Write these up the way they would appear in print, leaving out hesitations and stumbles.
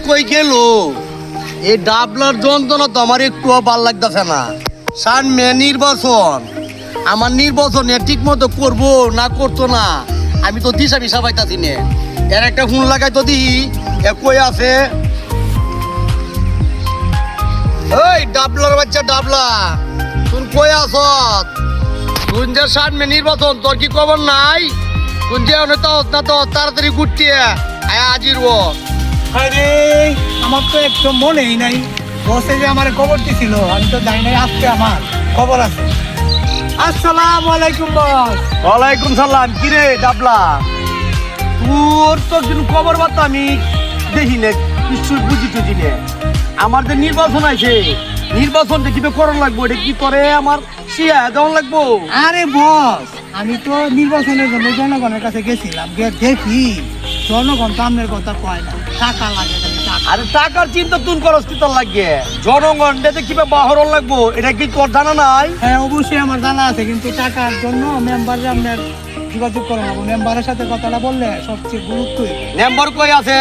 কই গেল? এই ডাবলার যন্ত্রণা তো আমার একটু ভাল লাগতেছে না। সামনে নির্বাচন, আমার নির্বাচন ঠিক মতো করবো না করতো না আমি তো দিশা মিশা পাইতাছি না। এর একটা ফোন লাগাই তো দিই, কই আছে? ওই ডাবলার বাচ্চা ডাবলা, তুই কই আছ? তুই যে সামনে নির্বাচন, তোর কি খবর নাই? তুই যে না তো তাড়াতাড়ি ঘুরতে আজির আরে আমার তো একটু মনেই নাই, বসে যে আমার খবর দিছিল, আমি তো জানি নাই আজকে আমার খবর আছে। আসসালামু আলাইকুম বস। ওয়ালাইকুম সালাম। কিরে ডাবলা, তোর তো কিন্তু খবর বার্তা আমি দেখি না, নিশ্চয়ই বুঝি টুঝি না। আমার যে নির্বাচন আছে, নির্বাচনটা কিভাবে করার লাগবো, এটা কি করে আমার শিয়া দেওয়ান লাগবো? আরে বস, আমি তো নির্বাচনের জন্য জনগণের কাছে গেছিলাম, গিয়ে দেখি জনগণ তো আপনার কথা কয় না, টাকা লাগে খালি টাকা। আরে টাকার চিন্তা তুই করস কি তোর লাগে? জনগণ যে কিভাবে বাহরণ লাগবো এটা কি তোর জানা নাই? হ্যাঁ অবশ্যই আমার জানা আছে, কিন্তু টাকার জন্য মেম্বারে আপনার যোগাযোগ করে নেবো। মেম্বারের সাথে কথাটা বললে সবচেয়ে গুরুত্ব। নেম্বর কই আছে?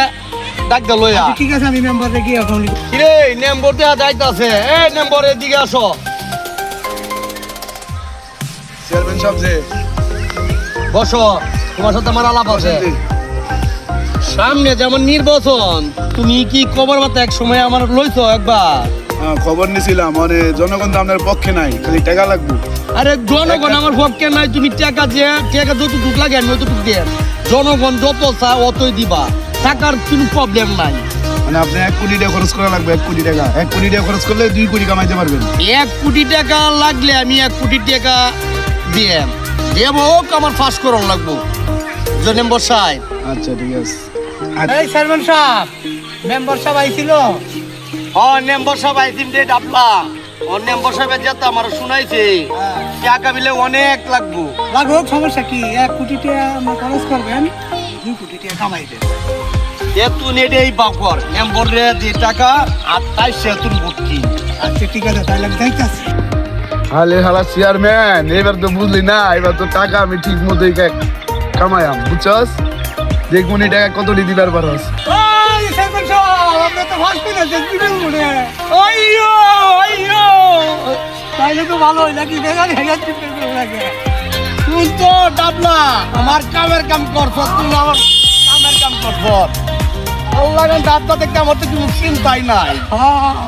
ডাক দে লইয়া। ঠিক আছে, আমি মেম্বারে গিয়ে এখন কিরে নেম্বর দেয়া যাইতাছে, এই নেম্বরের দিকে আসো। চেয়ারম্যান সাহেব যে বসো, তোমার সাথে আমার আলাপ আছে। সামনে যেমন নির্বাচন, তুমি কি খবর বার্তা এক সময় আমার লইছো একবার? খবর নিছিলাম, মানে জনগণ তো আপনার পক্ষে নাই, খালি টাকা লাগবে। আরে জনগণ আমার পক্ষে নাই, তুমি টাকা দিয়ে টাকা যতটুক লাগে আমি অতটুক দিয়ে, জনগণ যত চায় অতই দিবা, টাকার কোনো প্রবলেম নাই। মানে আপনি 1 কোটি টাকা খরচ করা লাগবে, 1 কোটি টাকা। 1 কোটি টাকা খরচ করলে 2 কোটি কামাইতে পারবেন। 1 কোটি টাকা লাগলে আমি 1 কোটি টাকা দিয়ে দেবো, আমার ফাঁস করন লাগবো। মেম্বার সাহেব, আচ্ছা ঠিক আছে। এই চেয়ারম্যান সাহেব, মেম্বার সাহেব আইছিল। মেম্বার সাহেব আইসিম রে ডাবলা। মেম্বার সাহেবের যাতে আমার শুনাইছে টাকা বিলে অনেক লাগবো। লাগবে, সমস্যা কি? 1 কোটি টাকা আমার খরচ করবেন, 2 কোটি টাকা কামাইবেন। তুই নেই বাকর মেম্বার রে যে টাকা আর তাই সে তুমি ভর্তি। আচ্ছা ঠিক আছে, তাহলে আমি যাইতাছি। হালে হালা চেয়ারম্যান, এবার তো বুঝলি না, এবার তো টাকা আমি ঠিক মতোই কামাইয়াম, বুঝছস? যে কোটি টাকা কত দিবার পারস। ওই চেয়ারম্যান সাহেব, আপনি তো হসপিটালে দিবেন মনে হয়। আইয়ো আইয়ো, তাইলে তো ভালো হয় নাকি? দেখা দেখা দিবেন লাগে। তুই তো ডাবলা আমার কামের কাম করছ, তুই আমার কামের কাম করছ। আল্লাহ ডাবলা দেখতে আমার তো কোনো চিন্তাই নাই। হ্যাঁ